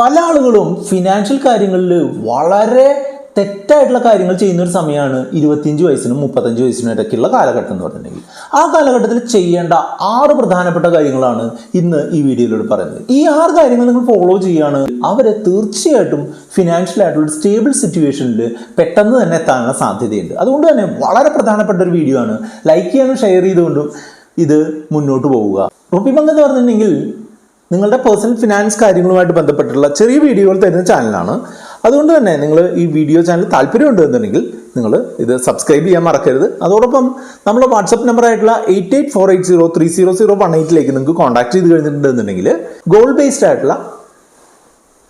പല ആളുകളും ഫിനാൻഷ്യൽ കാര്യങ്ങളിൽ വളരെ തെറ്റായിട്ടുള്ള കാര്യങ്ങൾ ചെയ്യുന്ന ഒരു സമയമാണ് 25 വയസ്സിനും 35 വയസ്സിനും ഇടയ്ക്കുള്ള കാലഘട്ടം എന്ന് പറഞ്ഞിട്ടുണ്ടെങ്കിൽ. ആ കാലഘട്ടത്തിൽ ചെയ്യേണ്ട 6 പ്രധാനപ്പെട്ട കാര്യങ്ങളാണ് ഇന്ന് ഈ വീഡിയോയിലൂടെ പറയുന്നത്. ഈ 6 കാര്യങ്ങൾ നിങ്ങൾ ഫോളോ ചെയ്യുകയാണ് അവരെ തീർച്ചയായിട്ടും ഫിനാൻഷ്യലായിട്ടുള്ള ഒരു സ്റ്റേബിൾ സിറ്റുവേഷനിൽ പെട്ടെന്ന് തന്നെ എത്താനുള്ള സാധ്യതയുണ്ട്. അതുകൊണ്ട് തന്നെ വളരെ പ്രധാനപ്പെട്ട ഒരു വീഡിയോ ആണ്. ലൈക്ക് ചെയ്യാനും ഷെയർ ചെയ്തുകൊണ്ടും ഇത് മുന്നോട്ട് പോവുക. റുപ്പിമംഗ് എന്ന് പറഞ്ഞിട്ടുണ്ടെങ്കിൽ നിങ്ങളുടെ പേഴ്സണൽ ഫിനാൻസ് കാര്യങ്ങളുമായിട്ട് ബന്ധപ്പെട്ടുള്ള ചെറിയ വീഡിയോകൾ തരുന്ന ചാനലാണ്. അതുകൊണ്ട് തന്നെ നിങ്ങൾ ഈ വീഡിയോ ചാനൽ താല്പര്യമുണ്ട് എന്നുണ്ടെങ്കിൽ നിങ്ങൾ ഇത് സബ്സ്ക്രൈബ് ചെയ്യാൻ മറക്കരുത്. അതോടൊപ്പം നമ്മുടെ വാട്സപ്പ് നമ്പർ ആയിട്ടുള്ള 8848030018 നിങ്ങൾക്ക് കോൺടാക്ട് ചെയ്ത് കഴിഞ്ഞിട്ടുണ്ടെന്നുണ്ടെങ്കിൽ ഗോൾ ബേസ്ഡ് ആയിട്ടുള്ള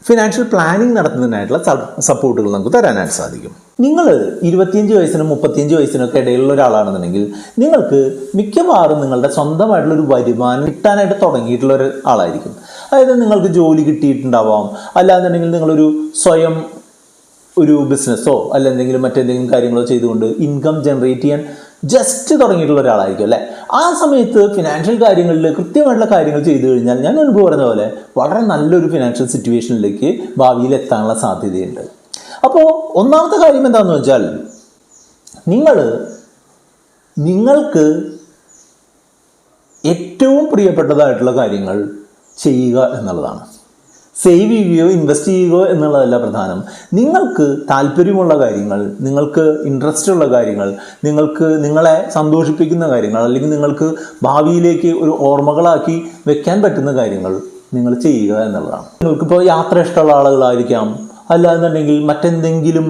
ഫിനാൻഷ്യൽ പ്ലാനിങ് നടത്തുന്നതിനായിട്ടുള്ള സപ്പോർട്ടുകൾ നമുക്ക് തരാനായിട്ട് സാധിക്കും. നിങ്ങൾ 25 വയസ്സിനും 35 വയസ്സിനൊക്കെ ഇടയിലുള്ള ഒരാളാണെന്നുണ്ടെങ്കിൽ നിങ്ങൾക്ക് മിക്കവാറും നിങ്ങളുടെ സ്വന്തമായിട്ടുള്ള ഒരു വരുമാനം കിട്ടാനായിട്ട് തുടങ്ങിയിട്ടുള്ള ഒരു ആളായിരിക്കും. അതായത് നിങ്ങൾക്ക് ജോലി കിട്ടിയിട്ടുണ്ടാവാം, അല്ലാന്നുണ്ടെങ്കിൽ നിങ്ങളൊരു സ്വയം ഒരു ബിസിനസ്സോ അല്ല എന്തെങ്കിലും മറ്റെന്തെങ്കിലും കാര്യങ്ങളോ ചെയ്തുകൊണ്ട് ഇൻകം ജനറേറ്റ് ചെയ്യാൻ ജസ്റ്റ് തുടങ്ങിയിട്ടുള്ള ഒരാളായിരിക്കും അല്ലേ. ആ സമയത്ത് ഫിനാൻഷ്യൽ കാര്യങ്ങളിൽ കൃത്യമായിട്ടുള്ള കാര്യങ്ങൾ ചെയ്തു കഴിഞ്ഞാൽ ഞാൻ മുൻപ് പറഞ്ഞ പോലെ വളരെ നല്ലൊരു ഫിനാൻഷ്യൽ സിറ്റുവേഷനിലേക്ക് ഭാവിയിൽ എത്താനുള്ള സാധ്യതയുണ്ട്. അപ്പോൾ ഒന്നാമത്തെ കാര്യം എന്താണെന്ന് വെച്ചാൽ നിങ്ങൾക്ക് ഏറ്റവും പ്രിയപ്പെട്ടതായിട്ടുള്ള കാര്യങ്ങൾ ചെയ്യുക എന്നുള്ളതാണ്. സേവ് ചെയ്യുകയോ ഇൻവെസ്റ്റ് ചെയ്യുകയോ എന്നുള്ളതല്ല പ്രധാനം. നിങ്ങൾക്ക് താല്പര്യമുള്ള കാര്യങ്ങൾ, നിങ്ങൾക്ക് ഇൻട്രസ്റ്റ് ഉള്ള കാര്യങ്ങൾ, നിങ്ങളെ സന്തോഷിപ്പിക്കുന്ന കാര്യങ്ങൾ, അല്ലെങ്കിൽ നിങ്ങൾക്ക് ഭാവിയിലേക്ക് ഒരു ഓർമ്മകളാക്കി വെക്കാൻ പറ്റുന്ന കാര്യങ്ങൾ നിങ്ങൾ ചെയ്യുക എന്നുള്ളതാണ്. നിങ്ങൾക്കിപ്പോൾ യാത്ര ഇഷ്ടമുള്ള ആളുകളായിരിക്കാം, അല്ലാന്നുണ്ടെങ്കിൽ മറ്റെന്തെങ്കിലും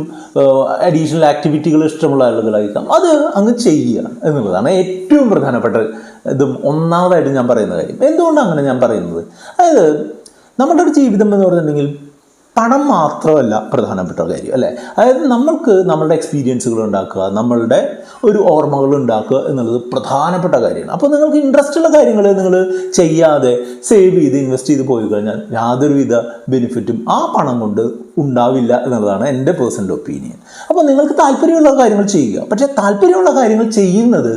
അഡീഷണൽ ആക്ടിവിറ്റികൾ ഇഷ്ടമുള്ള ആളുകളായിരിക്കാം. അത് അങ്ങ് ചെയ്യുക എന്നുള്ളതാണ് ഏറ്റവും പ്രധാനപ്പെട്ട ഇതും ഒന്നാമതായിട്ട് ഞാൻ പറയുന്ന കാര്യം. എന്തുകൊണ്ടാണ് അങ്ങനെ ഞാൻ പറയുന്നത്? അതായത് നമ്മുടെ ഒരു ജീവിതം എന്ന് പറഞ്ഞിട്ടുണ്ടെങ്കിൽ പണം മാത്രമല്ല പ്രധാനപ്പെട്ട കാര്യം അല്ലേ. അതായത് നമ്മളുടെ എക്സ്പീരിയൻസുകൾ ഉണ്ടാക്കുക, നമ്മളുടെ ഒരു ഓർമ്മകൾ ഉണ്ടാക്കുക എന്നുള്ളത് പ്രധാനപ്പെട്ട കാര്യമാണ്. അപ്പോൾ നിങ്ങൾക്ക് ഇൻട്രസ്റ്റ് ഉള്ള കാര്യങ്ങൾ നിങ്ങൾ ചെയ്യാതെ സേവ് ചെയ്ത് ഇൻവെസ്റ്റ് ചെയ്ത് പോയി കഴിഞ്ഞാൽ യാതൊരുവിധ ബെനിഫിറ്റും ആ പണം കൊണ്ട് ഉണ്ടാവില്ല എന്നുള്ളതാണ് എൻ്റെ പേഴ്സണൽ ഒപ്പീനിയൻ. അപ്പോൾ നിങ്ങൾക്ക് താല്പര്യമുള്ള കാര്യങ്ങൾ ചെയ്യുക. പക്ഷേ താല്പര്യമുള്ള കാര്യങ്ങൾ ചെയ്യുന്നത്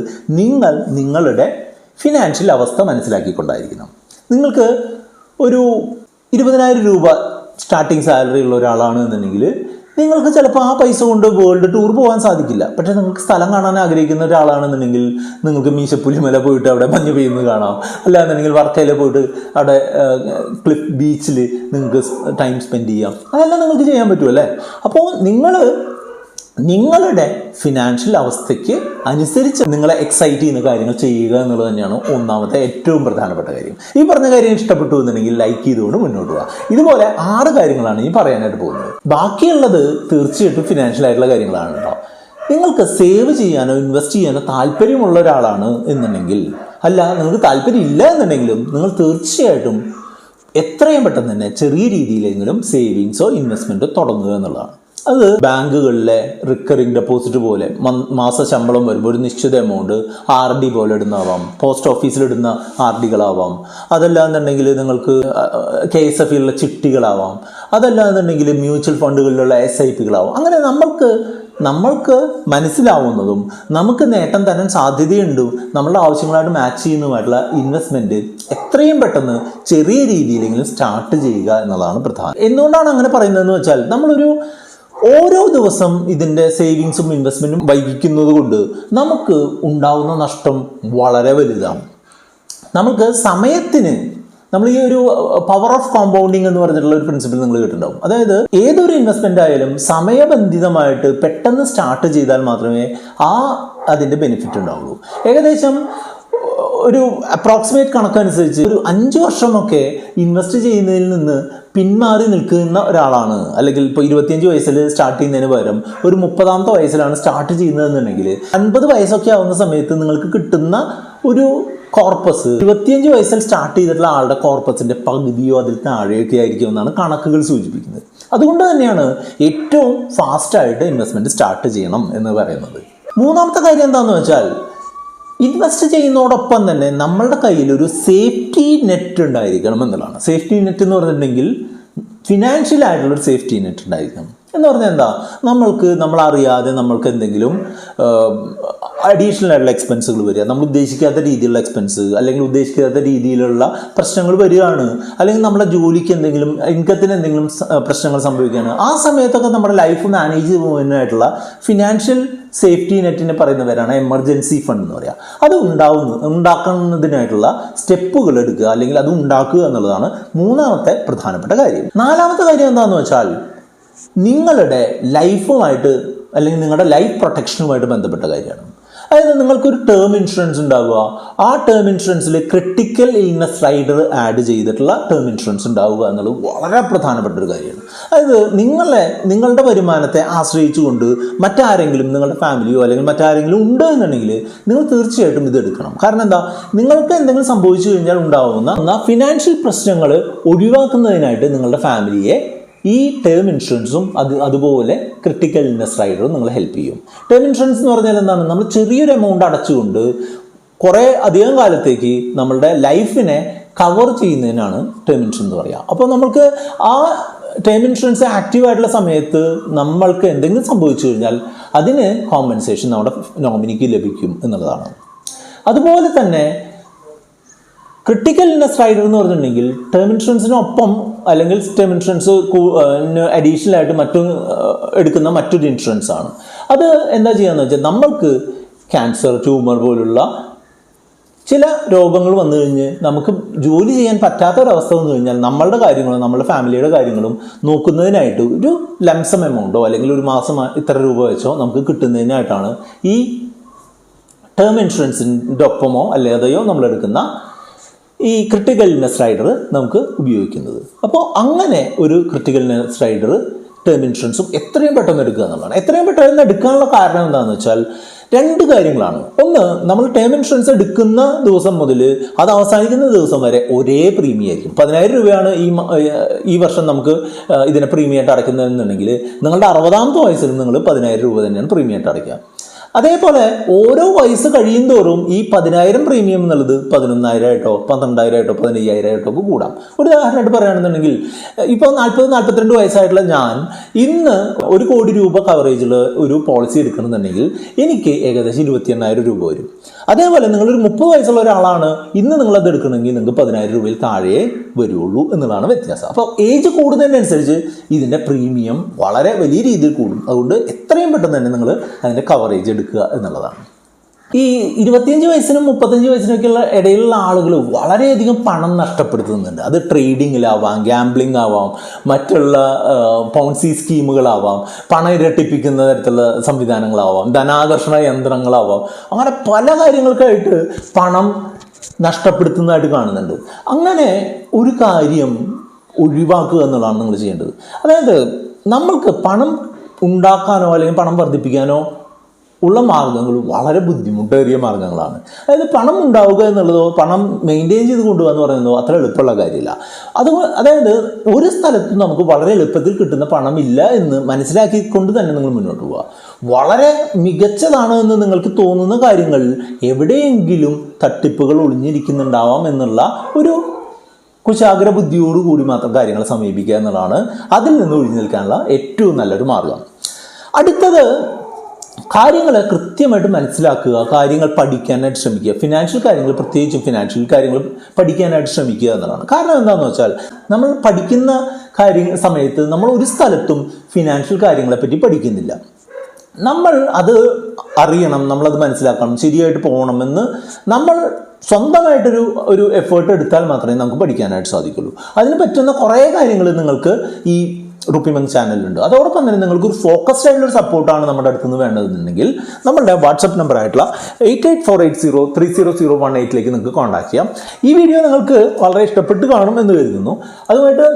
നിങ്ങളുടെ ഫിനാൻഷ്യൽ അവസ്ഥ മനസ്സിലാക്കിക്കൊണ്ടായിരിക്കണം. നിങ്ങൾക്ക് ഒരു 20,000 രൂപ സ്റ്റാർട്ടിങ് സാലറി ഉള്ള ഒരാളാണ് എന്നുണ്ടെങ്കിൽ നിങ്ങൾക്ക് ചിലപ്പോൾ ആ പൈസ കൊണ്ട് വേൾഡ് ടൂർ പോകാൻ സാധിക്കില്ല. പക്ഷേ നിങ്ങൾക്ക് സ്ഥലം കാണാൻ ആഗ്രഹിക്കുന്ന ഒരാളാണെന്നുണ്ടെങ്കിൽ നിങ്ങൾക്ക് മീശപ്പുലിമല പോയിട്ട് അവിടെ മഞ്ഞ് പെയ്യുന്നത് കാണാം, അല്ലാന്നുണ്ടെങ്കിൽ വർക്കയിൽ പോയിട്ട് അവിടെ ക്ലിഫ് ബീച്ചിൽ നിങ്ങൾക്ക് ടൈം സ്പെൻഡ് ചെയ്യാം. അതെല്ലാം നിങ്ങൾക്ക് ചെയ്യാൻ പറ്റുമല്ലേ. അപ്പോൾ നിങ്ങളുടെ ഫിനാൻഷ്യൽ അവസ്ഥയ്ക്ക് അനുസരിച്ച് നിങ്ങളെ എക്സൈറ്റ് ചെയ്യുന്ന കാര്യങ്ങൾ ചെയ്യുക എന്നുള്ളത് തന്നെയാണ് ഒന്നാമത്തെ ഏറ്റവും പ്രധാനപ്പെട്ട കാര്യം. ഈ പറഞ്ഞ കാര്യം ഇഷ്ടപ്പെട്ടു എന്നുണ്ടെങ്കിൽ ലൈക്ക് ചെയ്തുകൊണ്ട് മുന്നോട്ട് പോവുക. ഇതുപോലെ 6 കാര്യങ്ങളാണ് ഈ പറയാനായിട്ട് പോകുന്നത്. ബാക്കിയുള്ളത് തീർച്ചയായിട്ടും ഫിനാൻഷ്യൽ ആയിട്ടുള്ള കാര്യങ്ങളാണ് കേട്ടോ. നിങ്ങൾക്ക് സേവ് ചെയ്യാനോ ഇൻവെസ്റ്റ് ചെയ്യാനോ താല്പര്യമുള്ള ഒരാളാണ് എന്നുണ്ടെങ്കിൽ, അല്ല നിങ്ങൾക്ക് താല്പര്യം ഇല്ല എന്നുണ്ടെങ്കിലും, നിങ്ങൾ തീർച്ചയായിട്ടും എത്രയും പെട്ടെന്ന് തന്നെ ചെറിയ രീതിയിലെങ്കിലും സേവിങ്സോ ഇൻവെസ്റ്റ്മെൻറ്റോ തുടങ്ങുക എന്നുള്ളതാണ്. അത് ബാങ്കുകളിലെ റിക്കറിംഗ് ഡെപ്പോസിറ്റ് പോലെ മാസ ശമ്പളം വരുമ്പോൾ ഒരു നിശ്ചിത എമൗണ്ട് RD പോലെ ഇടുന്നതാവാം, പോസ്റ്റ് ഓഫീസിലിടുന്ന RDകളാവാം, അതല്ലാന്നുണ്ടെങ്കിൽ നിങ്ങൾക്ക് KSFലുള്ള ചിട്ടികളാവാം, അതല്ലാന്നുണ്ടെങ്കിൽ മ്യൂച്വൽ ഫണ്ടുകളിലുള്ള SIPകളാവാം. അങ്ങനെ നമ്മൾക്ക് മനസ്സിലാവുന്നതും നമുക്ക് നേട്ടം തരാൻ സാധ്യതയുണ്ട്, നമ്മളുടെ ആവശ്യങ്ങളായിട്ട് മാച്ച് ചെയ്യുന്നതുമായിട്ടുള്ള ഇൻവെസ്റ്റ്മെൻറ്റ് എത്രയും പെട്ടെന്ന് ചെറിയ രീതിയിലെങ്കിലും സ്റ്റാർട്ട് ചെയ്യുക എന്നുള്ളതാണ് പ്രധാനം. എന്തുകൊണ്ടാണ് അങ്ങനെ പറയുന്നതെന്ന് വെച്ചാൽ ഓരോ ദിവസം ഇതിൻ്റെ സേവിങ്സും ഇൻവെസ്റ്റ്മെൻറ്റും വൈകിക്കുന്നത് കൊണ്ട് നമുക്ക് ഉണ്ടാവുന്ന നഷ്ടം വളരെ വലുതാണ്. നമുക്ക് സമയത്തിന് നമ്മൾ ഈ ഒരു പവർ ഓഫ് കോമ്പൗണ്ടിങ് എന്ന് പറഞ്ഞിട്ടുള്ള ഒരു പ്രിൻസിപ്പിൾ നിങ്ങൾ കേട്ടിട്ടുണ്ടാവും. അതായത് ഏതൊരു ഇൻവെസ്റ്റ്മെൻ്റ് ആയാലും സമയബന്ധിതമായിട്ട് പെട്ടെന്ന് സ്റ്റാർട്ട് ചെയ്താൽ മാത്രമേ അതിൻ്റെ ബെനിഫിറ്റ് ഉണ്ടാവുള്ളൂ. ഏകദേശം ഒരു അപ്രോക്സിമേറ്റ് കണക്കനുസരിച്ച് ഒരു 5 വർഷമൊക്കെ ഇൻവെസ്റ്റ് ചെയ്യുന്നതിൽ നിന്ന് പിന്മാറി നിൽക്കുന്ന ഒരാളാണ്, അല്ലെങ്കിൽ ഇപ്പോൾ 25 വയസ്സിൽ സ്റ്റാർട്ട് ചെയ്യുന്നതിന് പകരം ഒരു 30ാമത്തെ വയസ്സിലാണ് സ്റ്റാർട്ട് ചെയ്യുന്നതെന്നുണ്ടെങ്കിൽ 50 വയസ്സൊക്കെ ആവുന്ന സമയത്ത് നിങ്ങൾക്ക് കിട്ടുന്ന ഒരു കോർപ്പസ് 25 വയസ്സിൽ സ്റ്റാർട്ട് ചെയ്തിട്ടുള്ള ആളുടെ കോർപ്പസിൻ്റെ പകുതിയോ അതിൽ താഴെയൊക്കെ ആയിരിക്കും എന്നാണ് കണക്കുകൾ സൂചിപ്പിക്കുന്നത്. അതുകൊണ്ട് തന്നെയാണ് ഏറ്റവും ഫാസ്റ്റായിട്ട് ഇൻവെസ്റ്റ്മെൻറ്റ് സ്റ്റാർട്ട് ചെയ്യണം എന്ന് പറയുന്നത്. മൂന്നാമത്തെ കാര്യം എന്താണെന്ന് വെച്ചാൽ ഇൻവെസ്റ്റ് ചെയ്യുന്നതോടൊപ്പം തന്നെ നമ്മളുടെ കയ്യിൽ ഒരു സേഫ്റ്റി നെറ്റ് ഉണ്ടായിരിക്കണം എന്നുള്ളതാണ്. സേഫ്റ്റി നെറ്റ് എന്ന് പറഞ്ഞിട്ടുണ്ടെങ്കിൽ ഫിനാൻഷ്യൽ ആയിട്ടുള്ളൊരു സേഫ്റ്റി നെറ്റ് ഉണ്ടായിരിക്കണം. എന്ന് പറഞ്ഞാൽ എന്താ, നമ്മളറിയാതെ നമ്മൾക്ക് എന്തെങ്കിലും അഡീഷണൽ ആയിട്ടുള്ള എക്സ്പെൻസുകൾ വരിക, നമ്മൾ ഉദ്ദേശിക്കാത്ത രീതിയിലുള്ള എക്സ്പെൻസ് അല്ലെങ്കിൽ ഉദ്ദേശിക്കാത്ത രീതിയിലുള്ള പ്രശ്നങ്ങൾ വരികയാണ്, അല്ലെങ്കിൽ നമ്മുടെ ജോലിക്ക് എന്തെങ്കിലും ഇൻകത്തിന് എന്തെങ്കിലും പ്രശ്നങ്ങൾ സംഭവിക്കുകയാണ്. ആ സമയത്തൊക്കെ നമ്മുടെ ലൈഫ് മാനേജ് ചെയ്യുന്നതിനായിട്ടുള്ള ഫിനാൻഷ്യൽ സേഫ്റ്റി നെറ്റിനെ പറയുന്നവരാണ് എമർജൻസി ഫണ്ട് എന്ന് പറയുക. അത് ഉണ്ടാക്കുന്നതിനായിട്ടുള്ള സ്റ്റെപ്പുകൾ എടുക്കുക അല്ലെങ്കിൽ അത് ഉണ്ടാക്കുക എന്നുള്ളതാണ് മൂന്നാമത്തെ പ്രധാനപ്പെട്ട കാര്യം. നാലാമത്തെ കാര്യം എന്താണെന്ന് വെച്ചാൽ നിങ്ങളുടെ ലൈഫുമായിട്ട് അല്ലെങ്കിൽ നിങ്ങളുടെ ലൈഫ് പ്രൊട്ടക്ഷനുമായിട്ട് ബന്ധപ്പെട്ട കാര്യമാണ്. അതായത് നിങ്ങൾക്കൊരു ടേം ഇൻഷുറൻസ് ഉണ്ടാവുക, ആ ടേം ഇൻഷുറൻസിൽ ക്രിട്ടിക്കൽ ഇൽനെസ് റൈഡർ ആഡ് ചെയ്തിട്ടുള്ള ടേം ഇൻഷുറൻസ് ഉണ്ടാവുക എന്നുള്ളത് വളരെ പ്രധാനപ്പെട്ട ഒരു കാര്യമാണ്. അതായത് നിങ്ങളുടെ വരുമാനത്തെ ആശ്രയിച്ചുകൊണ്ട് മറ്റാരെങ്കിലും നിങ്ങളുടെ ഫാമിലിയോ അല്ലെങ്കിൽ മറ്റാരെങ്കിലും ഉണ്ട് എന്നുണ്ടെങ്കിൽ നിങ്ങൾ തീർച്ചയായിട്ടും ഇത് എടുക്കണം. കാരണം എന്താ, നിങ്ങൾക്ക് എന്തെങ്കിലും സംഭവിച്ചു കഴിഞ്ഞാൽ ഉണ്ടാവുന്ന ഫിനാൻഷ്യൽ പ്രശ്നങ്ങൾ ഒഴിവാക്കുന്നതിനായിട്ട് നിങ്ങളുടെ ഫാമിലിയെ ഈ ടേം ഇൻഷുറൻസും അതുപോലെ ക്രിട്ടിക്കൽ ഇൽനെസ് റൈഡറും നിങ്ങളെ ഹെൽപ്പ് ചെയ്യും. ടേം ഇൻഷുറൻസ് എന്ന് പറഞ്ഞാൽ എന്താണ്, നമ്മൾ ചെറിയൊരു എമൗണ്ട് അടച്ചുകൊണ്ട് കുറേ അധികം കാലത്തേക്ക് നമ്മളുടെ ലൈഫിനെ കവർ ചെയ്യുന്നതിനാണ് ടേം ഇൻഷുറൻസ് എന്ന് പറയുക. അപ്പോൾ നമ്മൾക്ക് ആ ടേം ഇൻഷുറൻസ് ആക്റ്റീവായിട്ടുള്ള സമയത്ത് നമ്മൾക്ക് എന്തെങ്കിലും സംഭവിച്ചു കഴിഞ്ഞാൽ അതിന് കോമ്പൻസേഷൻ നമ്മുടെ നോമിനിക്ക് ലഭിക്കും എന്നുള്ളതാണ്. അതുപോലെ തന്നെ ക്രിട്ടിക്കൽ ഇൽനെസ് റൈഡർ എന്ന് പറഞ്ഞിട്ടുണ്ടെങ്കിൽ ടേം ഇൻഷുറൻസിനൊപ്പം അല്ലെങ്കിൽ ടേം ഇൻഷുറൻസ് അഡീഷണൽ ആയിട്ട് എടുക്കുന്ന മറ്റൊരു ഇൻഷുറൻസ് ആണ്. അത് എന്താ ചെയ്യാന്ന് വെച്ചാൽ, നമ്മൾക്ക് ക്യാൻസർ, ട്യൂമർ പോലുള്ള ചില രോഗങ്ങൾ വന്നു കഴിഞ്ഞ് നമുക്ക് ജോലി ചെയ്യാൻ പറ്റാത്തൊരവസ്ഥ വന്നു കഴിഞ്ഞാൽ നമ്മളുടെ കാര്യങ്ങളും നമ്മുടെ ഫാമിലിയുടെ കാര്യങ്ങളും നോക്കുന്നതിനായിട്ട് ഒരു ലംസം എമൗണ്ടോ അല്ലെങ്കിൽ ഒരു മാസം ഇത്ര രൂപ വെച്ചോ നമുക്ക് കിട്ടുന്നതിനായിട്ടാണ് ഈ ടേം ഇൻഷുറൻസിൻ്റെ ഒപ്പമോ അല്ലാതെയോ നമ്മളെടുക്കുന്ന ഈ ക്രിട്ടിക്കൽ ഇൽനെസ് റൈഡർ നമുക്ക് ഉപയോഗിക്കുന്നത്. അപ്പോൾ അങ്ങനെ ഒരു ക്രിട്ടിക്കൽ ഇൽനെസ് റൈഡർ ടേം ഇൻഷുറൻസും എത്രയും പെട്ടെന്ന് എടുക്കുക എന്നുള്ളതാണ്. എത്രയും പെട്ടെന്ന് എടുക്കാനുള്ള കാരണം എന്താണെന്ന് വെച്ചാൽ രണ്ട് കാര്യങ്ങളാണ്. ഒന്ന്, നമ്മൾ ടേം ഇൻഷുറൻസ് എടുക്കുന്ന ദിവസം മുതൽ അത് അവസാനിക്കുന്ന ദിവസം വരെ ഒരേ പ്രീമിയം ആയിരിക്കും. 10,000 രൂപയാണ് ഈ വർഷം നമുക്ക് ഇതിനെ പ്രീമിയമായിട്ട് അടയ്ക്കുന്നതെന്നുണ്ടെങ്കിൽ നിങ്ങളുടെ 60ാമത്തെ വയസ്സിൽ നിങ്ങൾ 10,000 രൂപ തന്നെയാണ് പ്രീമിയമായിട്ട് അടയ്ക്കുക. അതേപോലെ ഓരോ വയസ്സ് കഴിയും തോറും ഈ 10,000 പ്രീമിയം എന്നുള്ളത് 11,000 12,000 15,000 ഒക്കെ കൂടാം. ഒരു ഉദാഹരണമായിട്ട് പറയുകയാണെന്നുണ്ടെങ്കിൽ ഇപ്പോൾ 40-42 വയസ്സായിട്ടുള്ള ഞാൻ ഇന്ന് 1 കോടി രൂപ കവറേജുള്ള ഒരു പോളിസി എടുക്കണമെന്നുണ്ടെങ്കിൽ എനിക്ക് ഏകദേശം 28,000 രൂപ വരും. അതേപോലെ നിങ്ങളൊരു 30 വയസ്സുള്ള ഒരാളാണ്, ഇന്ന് നിങ്ങളത് എടുക്കണമെങ്കിൽ നിങ്ങൾക്ക് 10,000 രൂപയിൽ താഴെ വരുള്ളൂ എന്നുള്ളതാണ് വ്യത്യാസം. അപ്പോൾ ഏജ് കൂടുന്നതിനനുസരിച്ച് ഇതിൻ്റെ പ്രീമിയം വളരെ വലിയ രീതിയിൽ കൂടും. അതുകൊണ്ട് എത്രയും പെട്ടെന്ന് തന്നെ നിങ്ങൾ അതിൻ്റെ കവറേജ് എടുക്കുക എന്നുള്ളതാണ്. ഈ 25 വയസ്സിനും 35 വയസ്സിനൊക്കെയുള്ള ഇടയിലുള്ള ആളുകൾ വളരെയധികം പണം നഷ്ടപ്പെടുത്തുന്നുണ്ട്. അത് ട്രേഡിങ്ങിലാവാം, ഗാംബ്ലിംഗ് ആവാം, മറ്റുള്ള പോൺസി സ്കീമുകളാവാം, പണം ഇരട്ടിപ്പിക്കുന്ന തരത്തിലുള്ള സംവിധാനങ്ങളാവാം, ധനാകർഷണ യന്ത്രങ്ങളാവാം, അങ്ങനെ പല കാര്യങ്ങൾക്കായിട്ട് പണം നഷ്ടപ്പെടുത്തുന്നതായിട്ട് കാണുന്നുണ്ട്. അങ്ങനെ ഒരു കാര്യം ഒഴിവാക്കുക എന്നുള്ളതാണ് നിങ്ങൾ ചെയ്യേണ്ടത്. അതായത് നമ്മൾക്ക് പണം ഉണ്ടാക്കാനോ അല്ലെങ്കിൽ പണം വർദ്ധിപ്പിക്കാനോ ഉള്ള മാർഗങ്ങൾ വളരെ ബുദ്ധിമുട്ടേറിയ മാർഗങ്ങളാണ്. അതായത് പണം ഉണ്ടാവുക എന്നുള്ളതോ പണം മെയിൻറ്റെയിൻ ചെയ്ത് കൊണ്ടുപോകുക എന്ന് പറയുന്നതോ അത്ര എളുപ്പമുള്ള കാര്യമില്ല. അതായത് ഒരു സ്ഥലത്ത് നമുക്ക് വളരെ എളുപ്പത്തിൽ കിട്ടുന്ന പണമില്ല എന്ന് മനസ്സിലാക്കിക്കൊണ്ട് തന്നെ നിങ്ങൾ മുന്നോട്ട് പോവുക. വളരെ മികച്ചതാണ് എന്ന് നിങ്ങൾക്ക് തോന്നുന്ന കാര്യങ്ങളിൽ എവിടെയെങ്കിലും തട്ടിപ്പുകൾ ഒളിഞ്ഞിരിക്കുന്നുണ്ടാവാം എന്നുള്ള ഒരു കുശാഗ്ര ബുദ്ധിയോടുകൂടി മാത്രം കാര്യങ്ങളെ സമീപിക്കുക എന്നുള്ളതാണ് അതിൽ നിന്ന് ഒഴിഞ്ഞു നിൽക്കാനുള്ള ഏറ്റവും നല്ലൊരു മാർഗം. അടുത്തത്, കാര്യങ്ങളെ കൃത്യമായിട്ട് മനസ്സിലാക്കുക, കാര്യങ്ങൾ പഠിക്കാനായിട്ട് ശ്രമിക്കുക. ഫിനാൻഷ്യൽ കാര്യങ്ങൾ, പ്രത്യേകിച്ചും ഫിനാൻഷ്യൽ കാര്യങ്ങൾ പഠിക്കാനായിട്ട് ശ്രമിക്കുക എന്നതാണ്. കാരണം എന്താണെന്ന് വെച്ചാൽ നമ്മൾ പഠിക്കുന്ന സമയത്ത് നമ്മൾ ഒരു സ്ഥലത്തും ഫിനാൻഷ്യൽ കാര്യങ്ങളെപ്പറ്റി പഠിക്കുന്നില്ല. നമ്മൾ അത് അറിയണം, നമ്മളത് മനസ്സിലാക്കണം, ശരിയായിട്ട് പോകണമെന്ന് നമ്മൾ സ്വന്തമായിട്ടൊരു എഫേർട്ട് എടുത്താൽ മാത്രമേ നമുക്ക് പഠിക്കാനായിട്ട് സാധിക്കുള്ളൂ. അതിന് പറ്റുന്ന കുറേ കാര്യങ്ങൾ നിങ്ങൾക്ക് ഈ റുപ്പിമങ് ചാനലിലുണ്ട്. അതോടൊപ്പം തന്നെ നിങ്ങൾക്കൊരു ഫോക്കസ്ഡ് ആയിട്ടുള്ളൊരു സപ്പോർട്ടാണ് നമ്മുടെ അടുത്ത് നിന്ന് വേണ്ടതെന്നുണ്ടെങ്കിൽ നമ്മളുടെ വാട്സപ്പ് നമ്പർ ആയിട്ടുള്ള 8848030018 നിങ്ങൾക്ക് കോൺടാക്ട് ചെയ്യാം. ഈ വീഡിയോ നിങ്ങൾക്ക് വളരെ ഇഷ്ടപ്പെട്ട് കാണും എന്ന് കരുതുന്നു. അതുമായിട്ട്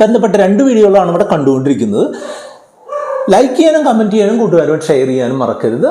ബന്ധപ്പെട്ട 2 വീഡിയോകളാണ് ഇവിടെ കണ്ടുകൊണ്ടിരിക്കുന്നത്. ലൈക്ക് ചെയ്യാനും കമൻറ്റ് ചെയ്യാനും കൂട്ടുകാരുമായിട്ട് ഷെയർ ചെയ്യാനും മറക്കരുത്.